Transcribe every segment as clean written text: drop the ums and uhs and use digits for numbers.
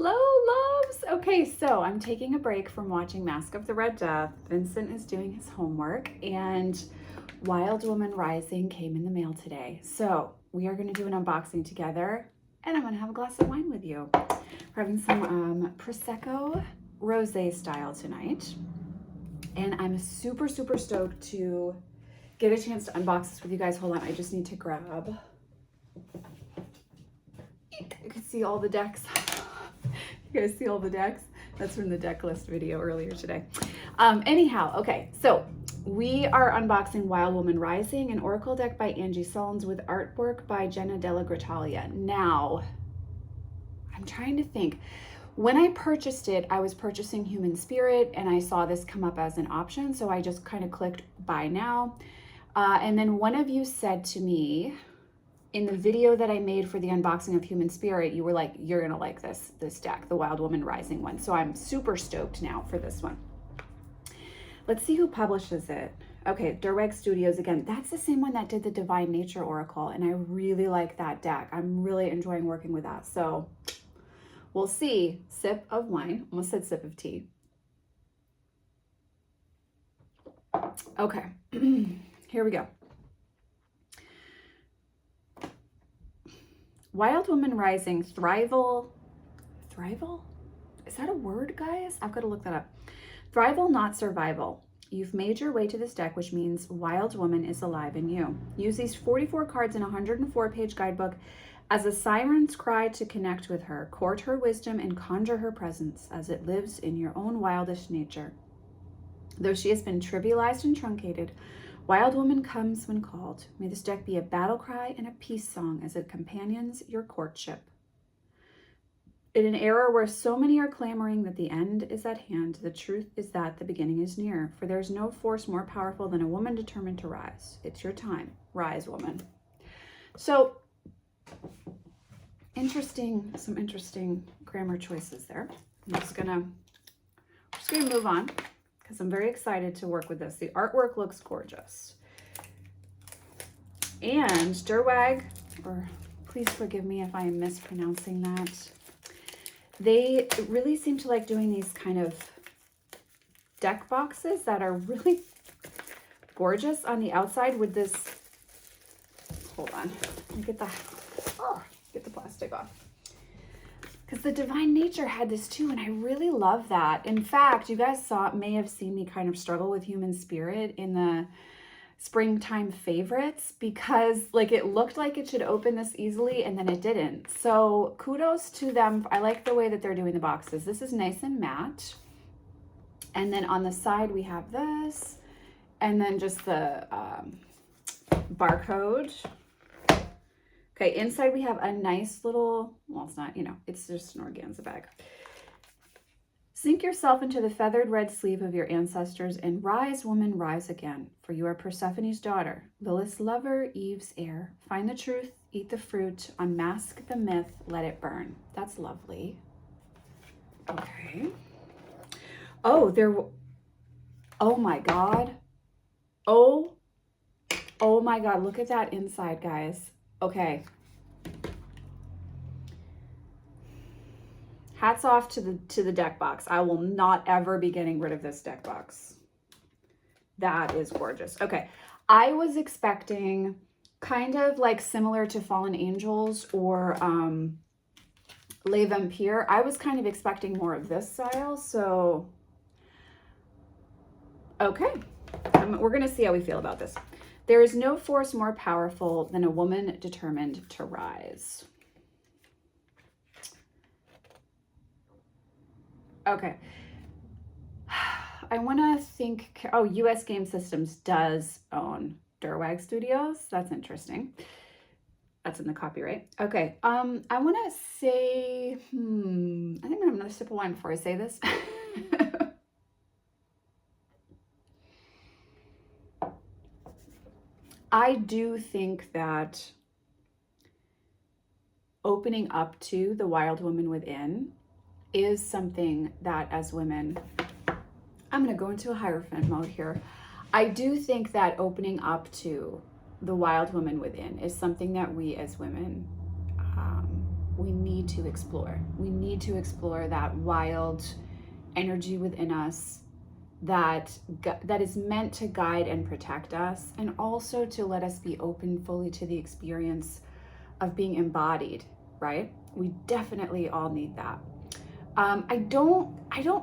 Hello, loves. Okay, so I'm taking a break from watching Mask of the Red Death. Vincent is doing his homework, and Wild Woman Rising came in the mail today. So we are going to do an unboxing together, and I'm going to have a glass of wine with you. We're having some Prosecco Rosé style tonight, and I'm super stoked to get a chance to unbox this with you guys. Hold on, I just need to grab. You can see all the decks. You guys see all the decks? That's from the deck list video earlier today. Anyhow, okay, so we are unboxing Wild Woman Rising, an Oracle deck by Angie Sullins with artwork by Jenna Della Gratalia. Now, I'm trying to think. When I purchased it, I was purchasing Human Spirit, and I saw this come up as an option, so I just kind of clicked buy now. And then one of you said to me, in the video that I made for the unboxing of Human Spirit, you were like, you're gonna like this deck, the Wild Woman Rising one. So I'm super stoked now for this one. Let's see who publishes it. Okay, Derweg Studios again. That's the same one that did the Divine Nature Oracle, and I really like that deck. I'm really enjoying working with that. So we'll see. Sip of wine. Almost said sip of tea. Okay, here we go. Wild Woman Rising, Thrival? Is that a word, guys? I've got to look that up. Thrival, not survival. You've made your way to this deck, which means Wild Woman is alive in you. Use these 44 cards in a 104-page guidebook as a siren's cry to connect with her, court her wisdom, and conjure her presence as it lives in your own wildest nature. Though she has been trivialized and truncated, Wild Woman comes when called. May this deck be a battle cry and a peace song as it companions your courtship. In an era where so many are clamoring that the end is at hand, the truth is that the beginning is near, for there is no force more powerful than a woman determined to rise. It's your time. Rise, woman. So, some interesting grammar choices there. I'm just gonna move on, because I'm very excited to work with this. The artwork looks gorgeous. And Derweg, or please forgive me if I am mispronouncing that, they really seem to like doing these kind of deck boxes that are really gorgeous on the outside with this, hold on, let me get the plastic off. Because the Divine Nature had this too, and I really love that. In fact, you guys may have seen me kind of struggle with Human Spirit in the springtime favorites, because like it looked like it should open this easily and then it didn't. So kudos to them. I like the way that they're doing the boxes. This is nice and matte. And then on the side we have this, and then just the barcode. Okay, inside we have a nice little, well, it's not, it's just an organza bag. Sink yourself into the feathered red sleeve of your ancestors and rise, woman, rise again. For you are Persephone's daughter, Lilith's lover, Eve's heir. Find the truth, eat the fruit, unmask the myth, let it burn. That's lovely. Okay. Oh, oh my God. Oh my God, look at that inside, guys. Okay. Hats off to the deck box. I will not ever be getting rid of this deck box. That is gorgeous. Okay. I was expecting kind of like similar to Fallen Angels or Les Vampires. I was kind of expecting more of this style. So, okay. We're going to see how we feel about this. There is no force more powerful than a woman determined to rise. Okay. I want to think, oh, US Game Systems does own Derweg Studios. That's interesting. That's in the copyright. Okay. I want to say, I think I'm going to have another sip of wine before I say this. I do think that opening up to the Wild Woman within is something that as women, I'm going to go into a Hierophant mode here. I do think that opening up to the Wild Woman within is something that we as women we need to explore. We need to explore that wild energy within us that is meant to guide and protect us, and also to let us be open fully to the experience of being embodied, right? We definitely all need that. I don't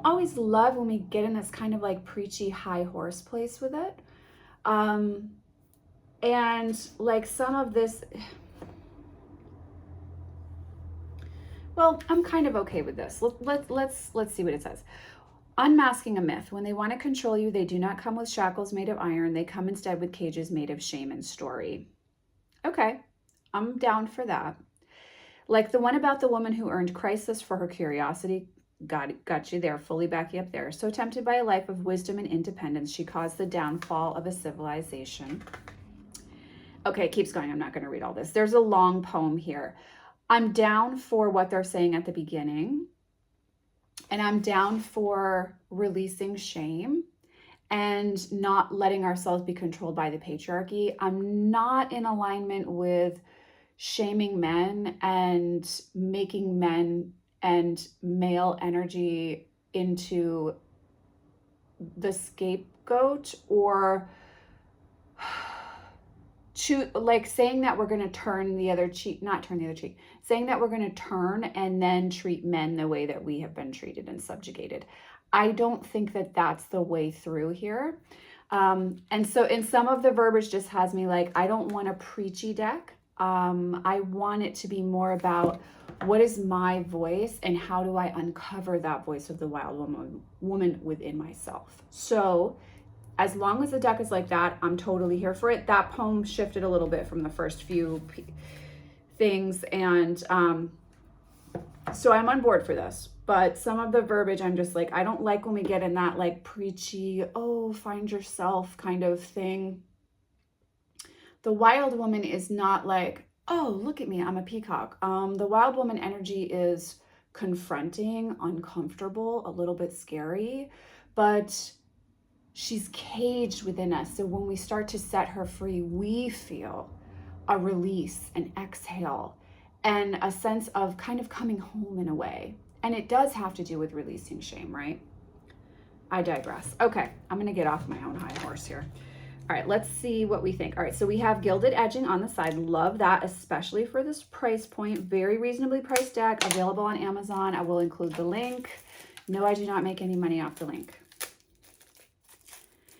always love when we get in this kind of like preachy high horse place with it. And like some of this, well, I'm kind of okay with this. Let's see what it says. Unmasking a myth. When they want to control you, they do not come with shackles made of iron. They come instead with cages made of shame and story. Okay, I'm down for that. Like the one about the woman who earned crisis for her curiosity. Got you there, fully back you up there. So tempted by a life of wisdom and independence, she caused the downfall of a civilization. Okay, it keeps going. I'm not going to read all this. There's a long poem here. I'm down for what they're saying at the beginning. And I'm down for releasing shame and not letting ourselves be controlled by the patriarchy. I'm not in alignment with shaming men and making men and male energy into the scapegoat, or like saying that we're going to turn the other cheek, not turn the other cheek, saying that we're going to turn and then treat men the way that we have been treated and subjugated. I don't think that that's the way through here. And so in some of the verbiage just has me like, I don't want a preachy deck. I want it to be more about what is my voice and how do I uncover that voice of the wild woman within myself. So as long as the deck is like that, I'm totally here for it. That poem shifted a little bit from the first few things. And so I'm on board for this. But some of the verbiage, I'm just like, I don't like when we get in that like preachy, oh, find yourself kind of thing. The wild woman is not like, oh, look at me, I'm a peacock. The wild woman energy is confronting, uncomfortable, a little bit scary, but she's caged within us. So when we start to set her free, we feel a release, an exhale, and a sense of kind of coming home in a way. And it does have to do with releasing shame, right? I digress. Okay, I'm gonna get off my own high horse here. All right, let's see what we think. All right, so we have gilded edging on the side. Love that, especially for this price point. Very reasonably priced deck, available on Amazon. I will include the link. No, I do not make any money off the link.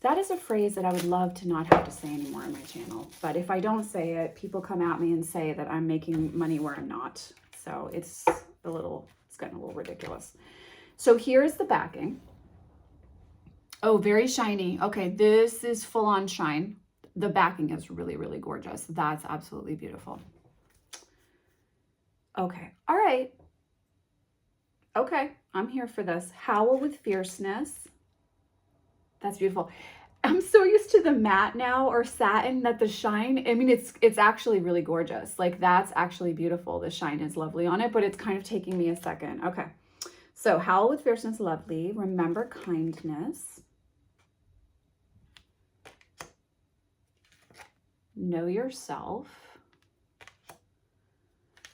That is a phrase that I would love to not have to say anymore on my channel. But if I don't say it, people come at me and say that I'm making money where I'm not. So it's getting a little ridiculous. So here's the backing. Oh, very shiny. Okay, this is full on shine. The backing is really, really gorgeous. That's absolutely beautiful. Okay, all right. Okay, I'm here for this. Howl with fierceness. That's beautiful. I'm so used to the matte now, or satin, that the shine, I mean, it's actually really gorgeous. Like, that's actually beautiful. The shine is lovely on it, but it's kind of taking me a second. Okay, so howl with fierceness, lovely. Remember kindness. Know yourself.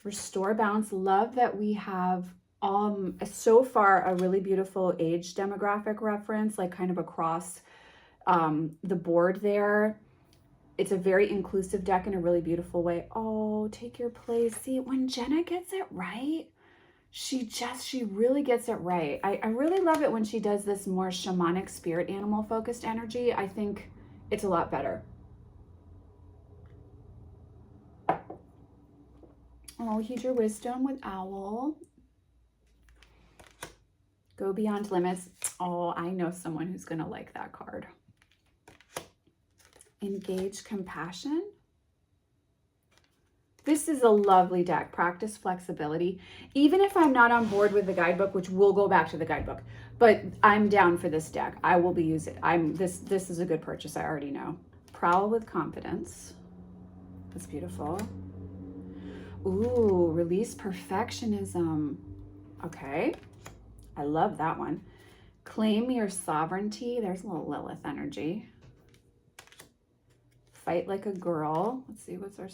Restore balance. Love that we have so far a really beautiful age demographic reference, like kind of across the board there. It's a very inclusive deck in a really beautiful way. Oh, take your place. See, when Jenna gets it right, she really gets it right. I really love it when she does this more shamanic spirit animal focused energy. I think it's a lot better. Oh, heed your wisdom with owl. Go beyond limits. Oh, I know someone who's going to like that card. Engage compassion. This is a lovely deck. Practice flexibility. Even if I'm not on board with the guidebook, which we'll go back to the guidebook, but I'm down for this deck. I will be using it. This is a good purchase. I already know. Prowl with confidence. That's beautiful. Ooh, release perfectionism. Okay. I love that one. Claim your sovereignty. There's a little Lilith energy. Fight like a girl. Let's see, what's our...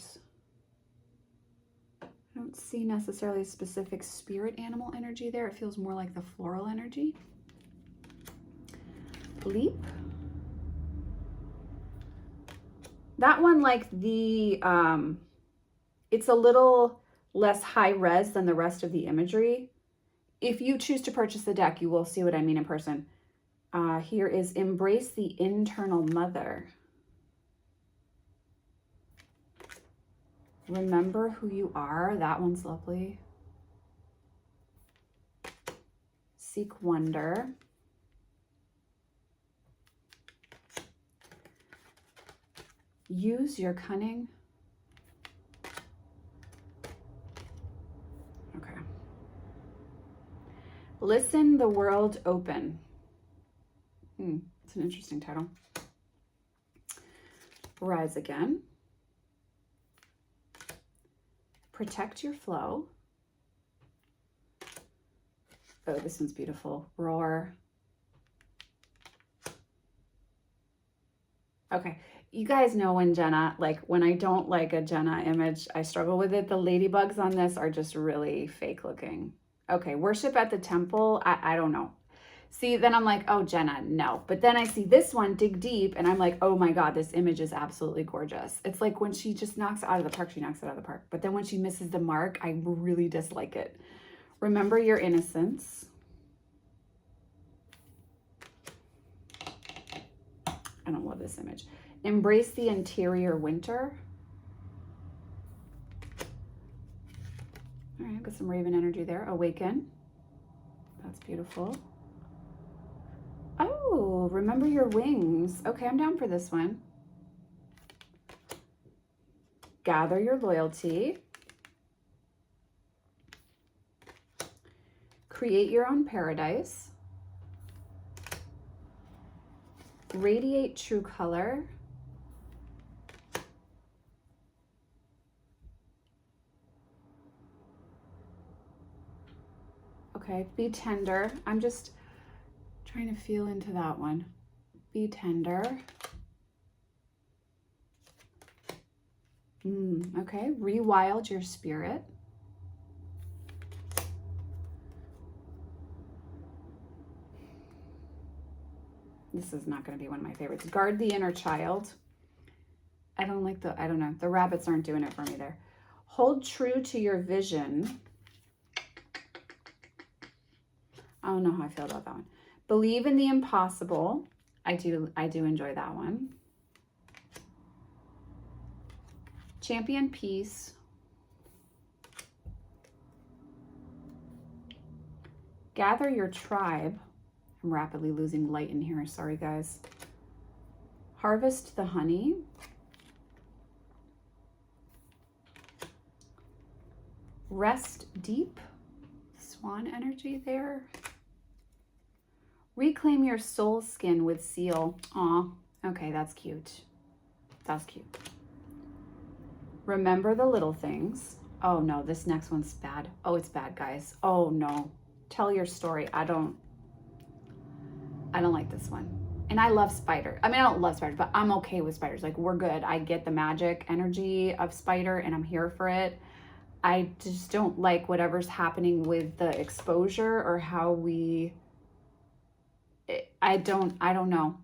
I don't see necessarily a specific spirit animal energy there. It feels more like the floral energy. Leap. That one, like the, it's a little less high res than the rest of the imagery. If you choose to purchase the deck, you will see what I mean in person. Here is Embrace the Internal Mother. Remember who you are. That one's lovely. Seek Wonder. Use your cunning. Okay. Listen the World Open. It's an interesting title. Rise Again. Protect Your Flow. Oh, this one's beautiful. Roar. Okay. You guys know when Jenna, like when I don't like a Jenna image, I struggle with it. The ladybugs on this are just really fake looking. Okay, Worship at the Temple. I don't know. See, then I'm like, oh, Jenna, no. But then I see this one, Dig Deep, and I'm like, oh my God, this image is absolutely gorgeous. It's like when she just knocks it out of the park, she knocks it out of the park. But then when she misses the mark, I really dislike it. Remember Your Innocence. I don't love this image. Embrace the Interior Winter. All right, got some Raven energy there. Awaken. That's beautiful. Oh, Remember Your Wings. Okay, I'm down for this one. Gather Your Loyalty. Create Your Own Paradise. Radiate True Color. Okay, Be Tender. I'm just trying to feel into that one. Be Tender. Okay, Rewild Your Spirit. This is not going to be one of my favorites. Guard the Inner Child. I don't know. The rabbits aren't doing it for me there. Hold True to Your Vision. I don't know how I feel about that one. Believe in the Impossible. I do enjoy that one. Champion Peace. Gather Your Tribe. I'm rapidly losing light in here. Sorry, guys. Harvest the Honey. Rest Deep. Swan energy there. Reclaim Your Soul Skin with Seal. Aw, okay, that's cute. That's cute. Remember the Little Things. Oh no, this next one's bad. Oh, it's bad, guys. Oh no. Tell Your Story. I don't like this one. And I love spider. I mean, I don't love spiders, but I'm okay with spiders. Like, we're good. I get the magic energy of spider and I'm here for it. I just don't like whatever's happening with the exposure or how we, I don't know.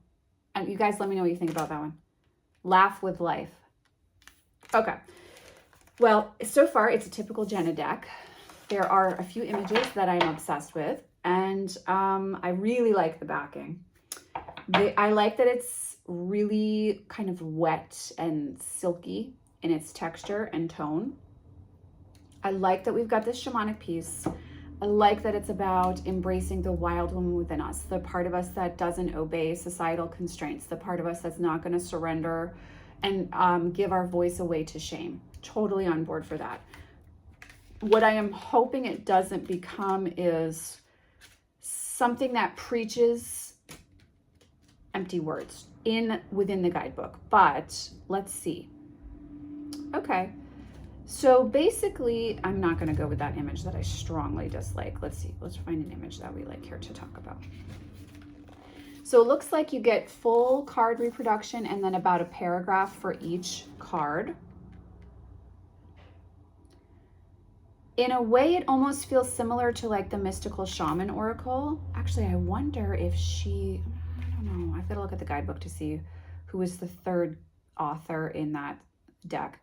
And you guys let me know what you think about that one. Laugh with Life. Okay. Well, so far it's a typical Jenna deck. There are a few images that I'm obsessed with, and I really like the backing. I like that it's really kind of wet and silky in its texture and tone. I like that we've got this shamanic piece. I like that it's about embracing the wild woman within us, the part of us that doesn't obey societal constraints, the part of us that's not going to surrender and give our voice away to shame. Totally on board for that. What I am hoping it doesn't become is something that preaches empty words within the guidebook, but let's see. Okay. So basically, I'm not going to go with that image that I strongly dislike. Let's see. Let's find an image that we like here to talk about. So it looks like you get full card reproduction and then about a paragraph for each card. In a way, it almost feels similar to like the Mystical Shaman Oracle. Actually, I wonder if I don't know. I've got to look at the guidebook to see who was the third author in that deck.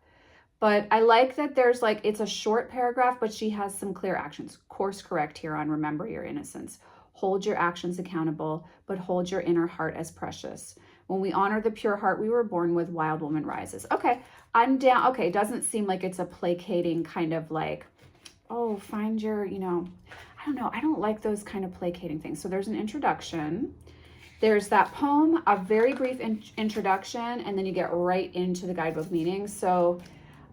But I like that there's like, it's a short paragraph, but she has some clear actions. Course correct here on remember your innocence. Hold your actions accountable, but hold your inner heart as precious. When we honor the pure heart we were born with, wild woman rises. Okay, I'm down. Okay, it doesn't seem like it's a placating kind of like, oh, find your, I don't know. I don't like those kind of placating things. So there's an introduction. There's that poem, a very brief introduction, and then you get right into the guidebook meaning. So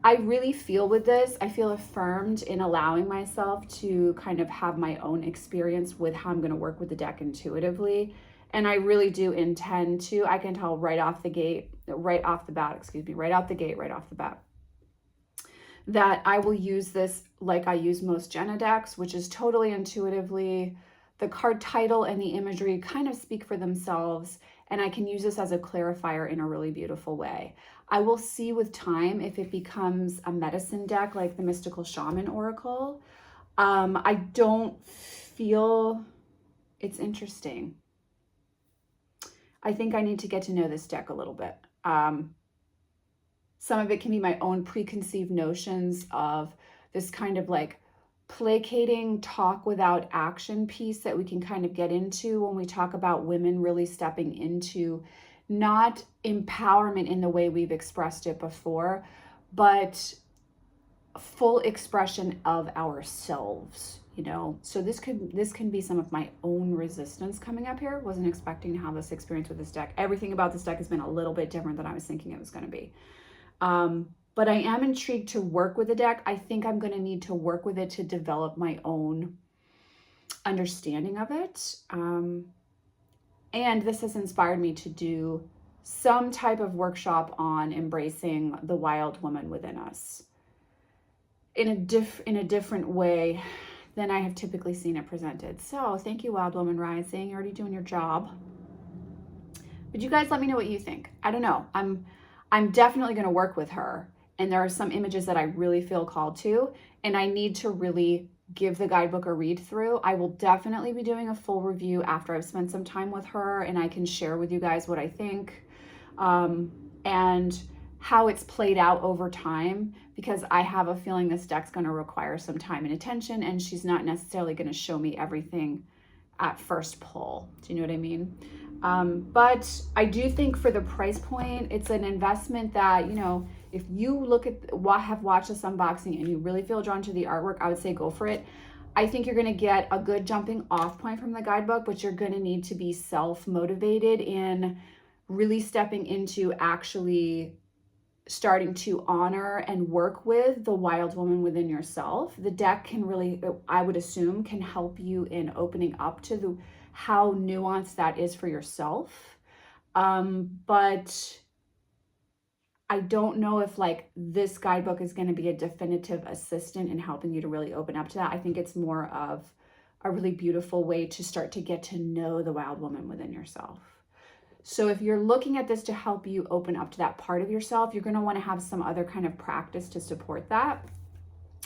I really feel with this, I feel affirmed in allowing myself to kind of have my own experience with how I'm going to work with the deck intuitively. And I really do intend to, I can tell right off the bat, that I will use this like I use most Jenna decks, which is totally intuitively. The card title and the imagery kind of speak for themselves, and I can use this as a clarifier in a really beautiful way. I will see with time if it becomes a medicine deck like the Mystical Shaman Oracle. I don't feel it's interesting. I think I need to get to know this deck a little bit. Some of it can be my own preconceived notions of this kind of like placating talk without action piece that we can kind of get into when we talk about women really stepping into not empowerment in the way we've expressed it before, but full expression of ourselves, So this can be some of my own resistance coming up here. Wasn't expecting to have this experience with this deck. Everything about this deck has been a little bit different than I was thinking it was going to be. But I am intrigued to work with the deck. I think I'm going to need to work with it to develop my own understanding of it. And this has inspired me to do some type of workshop on embracing the wild woman within us in a different way than I have typically seen it presented. So thank you, Wild Woman Rising. You're already doing your job. But you guys let me know what you think. I don't know. I'm definitely going to work with her. And there are some images that I really feel called to, and I need to really give the guidebook a read through. I will definitely be doing a full review after I've spent some time with her and I can share with you guys what I think and how it's played out over time, because I have a feeling this deck's going to require some time and attention, and she's not necessarily going to show me everything at first pull. Do you know what I mean? But I do think for the price point, it's an investment that, if you look at have watched this unboxing and you really feel drawn to the artwork, I would say go for it. I think you're going to get a good jumping off point from the guidebook, but you're going to need to be self-motivated in really stepping into actually starting to honor and work with the wild woman within yourself. The deck can really, I would assume, can help you in opening up to how nuanced that is for yourself. But I don't know if like this guidebook is going to be a definitive assistant in helping you to really open up to that. I think it's more of a really beautiful way to start to get to know the wild woman within yourself. So if you're looking at this to help you open up to that part of yourself, you're going to want to have some other kind of practice to support that.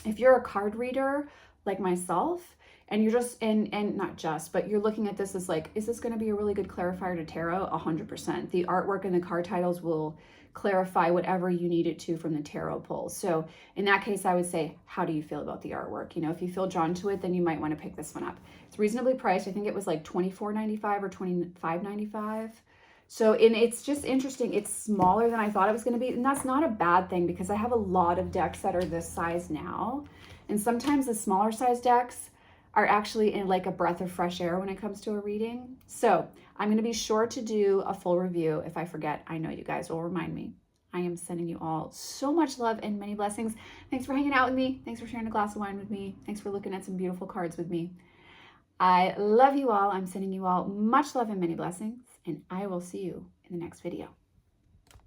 If you're a card reader like myself, and you're just, and not just, but you're looking at this as like, is this going to be a really good clarifier to tarot? 100%. The artwork and the card titles will clarify whatever you need it to from the tarot pulls. So in that case, I would say, how do you feel about the artwork? If you feel drawn to it, then you might want to pick this one up. It's reasonably priced. I think it was like $24.95 or $25.95. So, and it's just interesting. It's smaller than I thought it was going to be. And that's not a bad thing, because I have a lot of decks that are this size now. And sometimes the smaller size decks are actually in like a breath of fresh air when it comes to a reading. So I'm going to be sure to do a full review. If I forget, I know you guys will remind me. I am sending you all so much love and many blessings. Thanks for hanging out with me. Thanks for sharing a glass of wine with me. Thanks for looking at some beautiful cards with me. I love you all. I'm sending you all much love and many blessings, and I will see you in the next video.